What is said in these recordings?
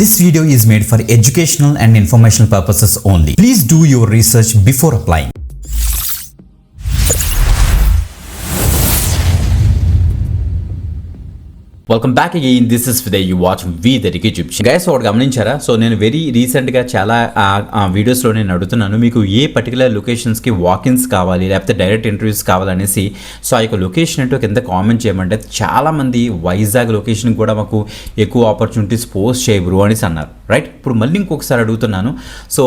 This video is made for educational and informational purposes only. Please do your research before applying. Welcome back again. This is Vidai. You watch విదరికి YouTube. Guys ఒకటి గమనించారా? So నేను very రీసెంట్గా చాలా వీడియోస్లో నేను అడుగుతున్నాను, మీకు ఏ పర్టికులర్ లొకేషన్స్కి వాకిన్స్ కావాలి లేకపోతే డైరెక్ట్ ఇంటర్వ్యూస్ కావాలనేసి. సో ఆ యొక్క లొకేషన్ ఏంటో కింద కామెంట్ చేయమంటే చాలామంది వైజాగ్ లొకేషన్కి కూడా మాకు ఎక్కువ ఆపర్చునిటీస్ పోస్ట్ చేయరు అనేసి అన్నారు. రైట్, ఇప్పుడు మళ్ళీ ఇంకొకసారి అడుగుతున్నాను. సో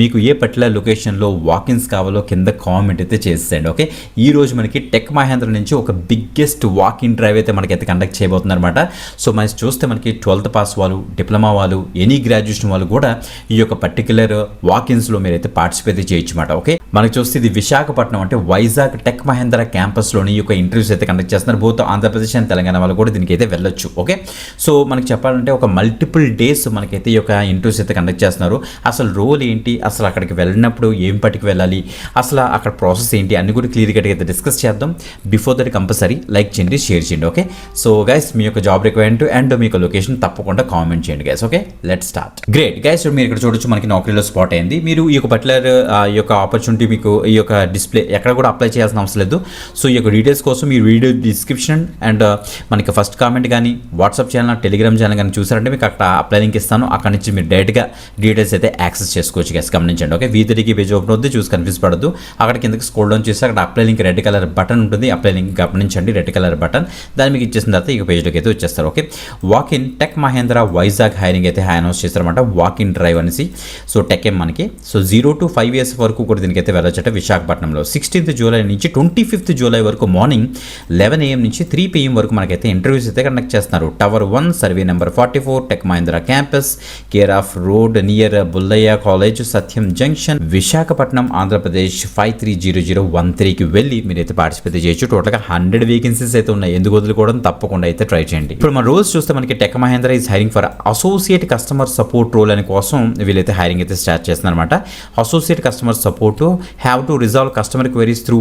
మీకు ఏ పర్టికులర్ లొకేషన్లో వాకిన్స్ కావాలో కింద కామెంట్ అయితే చేసేయండి. ఓకే, ఈరోజు మనకి టెక్ మహేంద్ర నుంచి ఒక బిగ్గెస్ట్ వాకిన్ డ్రైవ్ అయితే మనకైతే కండక్ట్ చేయబోతున్నారన్నమాట. సో మనం చూస్తే మనకి 12th పాస్ వాళ్ళు, డిప్లొమా వాళ్ళు, ఎనీ గ్రాడ్యుయేషన్ వాళ్ళు కూడా ఈ యొక్క పర్టికులర్ వాకిన్స్లో మీరైతే పార్టిసిపేట్ చేయొచ్చు అన్నమాట. ఓకే, మనకు చూస్తే ఇది విశాఖపట్నం అంటే వైజాగ్ టెక్ మహేంద్ర క్యాంపస్లోని ఈ యొక్క ఇంటర్వ్యూస్ అయితే కండక్ట్ చేస్తున్నారు. బోత్ ఆంధ్రప్రదేశ్ అండ్ తెలంగాణ వాళ్ళు కూడా దీనికి అయితే వెళ్ళొచ్చు. ఓకే, సో మనకి చెప్పాలంటే ఒక మల్టిపుల్ డేస్ మనకైతే ఈ యొక్క ఇంటర్వ్యూస్ అయితే కండక్ట్ చేస్తున్నారు. అసలు రోల్ ఏంటి, అసలు అక్కడికి వెళ్ళినప్పుడు ఏం పట్టుకు వెళ్ళాలి, అసలు అక్కడ ప్రాసెస్ ఏంటి అన్ని కూడా క్లియర్గా అయితే డిస్కస్ చేద్దాం. బిఫోర్ దట్ కంపల్సరీ లైక్ చేయండి, షేర్ చేయండి. ఓకే, సో గైస్ మీ యొక్క జాబ్ రిక్వైర్మెంట్ అండ్ మీ యొక్క లొకేషన్ తప్పకుండా కామెంట్ చేయండి guys. Okay, let's start. Great guys, మీరు ఇక్కడ చూడొచ్చు మనకి నౌకరీలో స్పాట్ అయింది. మీరు ఈ యొక్క పర్టికులర్ ఈ యొక్క ఆపర్చునిటీ మీకు ఈ యొక్క డిస్ప్లే ఎక్కడ కూడా అప్లై చేయాల్సిన అవసరం లేదు. సో ఈ యొక్క డీటెయిల్స్ కోసం మీరు వీడియో డిస్క్రిప్షన్ అండ్ మనకి ఫస్ట్ కామెంట్ కానీ వాట్సాప్ ఛానల్, టెలిగ్రామ్ ఛానల్ కానీ చూసారంటే మీకు అక్కడ అప్లై లింక్ ఇస్తాను. అక్కడ నుంచి మీరు డైరెక్ట్గా డీటెయిల్స్ అయితే యాక్సెస్ చేసుకోవచ్చు గైస్. గమనించండి. ఓకే, వీధరికి పేజ్ ఓపెన్ అవుతుంది, చూసి కన్ఫ్యూజ్ పడద్దు. అక్కడ కిందకి స్క్రోల్ డౌన్ చేసి అక్కడ apply link red colour button ఉంటుంది. అప్లై లింక్ గమనించండి, రెడ్ కలర్ బటన్. దాన్ని మీకు ఇచ్చేసిన తర్వాత ఈ పేజ్లోకి అయితే వచ్చేస్తారు. Okay, walk in Tech Mahindra Vizag hiring అయితే అనౌన్స్ చేస్తారన్నమాట. వాక్ ఇన్ డ్రైవ్ అనేసి. సో టెక్ ఏం మనకి 0 to 5 years వరకు కూడా దీనికైతే వెళ్ళొచ్చట విశాఖపట్నంలో. 16th జూలై నుంచి 25th జూలై వరకు మార్నింగ్ 11 AM నుంచి 3 PM వరకు మనకైతే ఇంటర్వ్యూస్ అయితే కండక్ట్ చేస్తున్నారు. Tower 1 survey number 44 tech Mahindra campus, care of road near Bullayya college, Satyam junction, Visakhapatnam, Andhra Pradesh 530013కి వెళ్ళి మీరైతే పార్టిసిపేట్ చేయొచ్చు. టోటల్గా 100 వేకెన్సీస్ అయితే ఉన్నాయి. ఎందుకు వదులుకోవడం, తప్పకుండా అయితే ట్రై చేయండి. ఇప్పుడు మన రోల్స్ చూస్తే మనకి tech Mahindra is hiring for associate customer support role అని కోసం వీళ్ళైతే హైరింగ్ అయితే స్టార్ట్ చేస్తున్నారు అనమాట. Associate customer support have to resolve customer queries through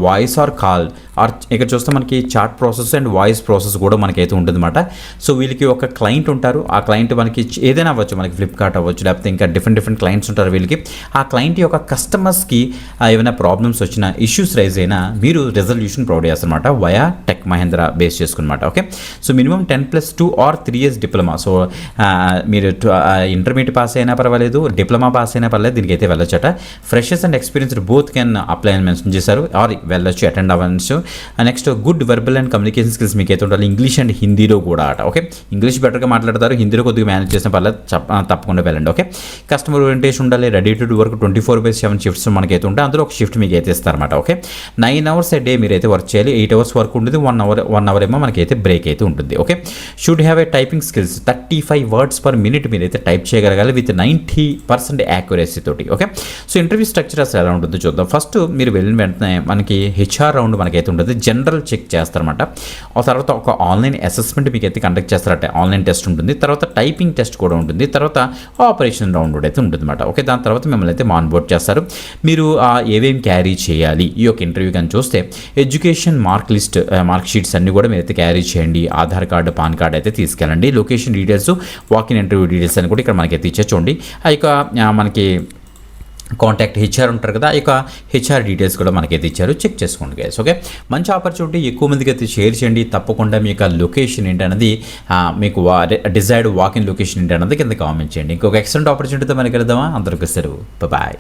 voice or call or ఇక్కడ చూస్తే మనకి chat process and voice process కూడా మనకైతే ఉంటుంది అనమాట. సో వీళ్ళకి ఒక క్లయింట్ ఉంటారు. ఆ క్లయింట్ మనకి ఏదైనా అవ్వచ్చు, మనకి ఫ్లిప్కార్ట్ అవ్వచ్చు, లేకపోతే ఇంకా డిఫరెంట్ క్లయింట్స్ ఉంటారు వీళ్ళకి. ఆ క్లయింట్ యొక్క కస్టమర్స్కి ఏమైనా ప్రాబ్లమ్స్ వచ్చినా, ఇష్యూస్ రైజ్ అయినా మీరు రెజల్యూషన్ ప్రొవైడ్ చేస్తారనమాట వయా టెక్ మహేంద్ర బేస్ చేసుకున్నమాట. Okay, so minimum 10+2 or 3 years diploma. So మీరు ఇంటర్మీడియట్ పాస్ అయినా పర్వాలేదు, డిప్లొమా పాస్ అయినా పర్లేదు, దీనికి అయితే వెళ్ళొచ్చట. Freshers and experienced both can apply అని మెన్షన్ చేశారు, ఆర్ వెళ్ళొచ్చు, అటెండ్ అవ్వచ్చు. Next good verbal and communication skills మీకు అయితే ఉండాలి. ఇంగ్లీష్ అండ్ హిందీలో కూడా అట. ఓకే, ఇంగ్లీష్ బెటర్గా మాట్లాడతారు, హిందీలో కొద్దిగా మేనేజ్ చేసిన పర్లేదు, తప్పకుండా వెళ్ళండి. ఓకే, కస్టమర్ ఓరియంటేషన్ ఉండాలి. రెడీ టు వర్క్ 24/7 షిఫ్ట్స్ మనకైతే ఉంటాయి. అందులో ఒక షిఫ్ట్ మీకు అయితే ఇస్తారన్నమాట. ఓకే, 9 hours a day మీరైతే వర్క్ చేయాలి. 8 hours వర్క్ ఉంటుంది, 1 hour ఏమో మనకైతే బ్రేక్ అయితే ఉంటుంది. Okay, should have a typing skills 35 words per minute మీరైతే టైప్ చేయగలగాలి విత్ 90% యాక్యురసీ తోటి. ఓకే, సో ఇంటర్వ్యూ స్ట్రక్చర్ అసలు ఎలా ఉంటుందో చూద్దాం. ఫస్ట్ మీరు వెళ్ళిన వెంటనే మనకి HR రౌండ్ మనకైతే ఉంటుంది, జనరల్ చెక్ చేస్తారన్నమాట. ఆ తర్వాత ఒక ఆన్లైన్ అసెస్మెంట్ మీకు అయితే కండక్ట్ చేస్తారట, ఆన్లైన్ టెస్ట్ ఉంటుంది. తర్వాత టైపింగ్ టెస్ట్ కూడా ఉంటుంది. తర్వాత ఆపరేషన్ రౌండ్ కూడా అయితే ఉంటుంది అనమాట. ఓకే, దాని తర్వాత మిమ్మల్ని అయితే ఆన్ బోర్డ్ చేస్తారు. మీరు ఏవేం క్యారీ చేయాలి ఈ యొక్క ఇంటర్వ్యూ కానీ చూస్తే ఎడ్యుకేషన్ మార్క్ షీట్స్ అన్ని కూడా మీరైతే క్యారీ చేయండి. ఆధార్ కార్డు, పాన్ కార్డు అయితే తీసుకెళ్ళండి. Location details, walk in interview details అని కూడా ఇక్కడ మనకైతే ఇచ్చే చూడండి. ఆ యొక్క మనకి కాంటాక్ట్ HR ఉంటారు కదా, ఇక HR డీటెయిల్స్ కూడా మనకైతే ఇచ్చారు, చెక్ చేసుకోండి గైస్. ఓకే, మంచి ఆపర్చునిటీ, ఎక్కువ మందికి అయితే షేర్ చేయండి. తప్పకుండా మీ యొక్క లొకేషన్ ఏంటన్నది, మీకు డిజైర్డ్ వాకిన్ లొకేషన్ ఏంటన్నది కింద కామెంట్ చేయండి. ఇంకొక ఎక్సలెంట్ ఆపర్చునిటీతో మనకి వెళ్దామా? అందరికీ సెలవు, బాయ్.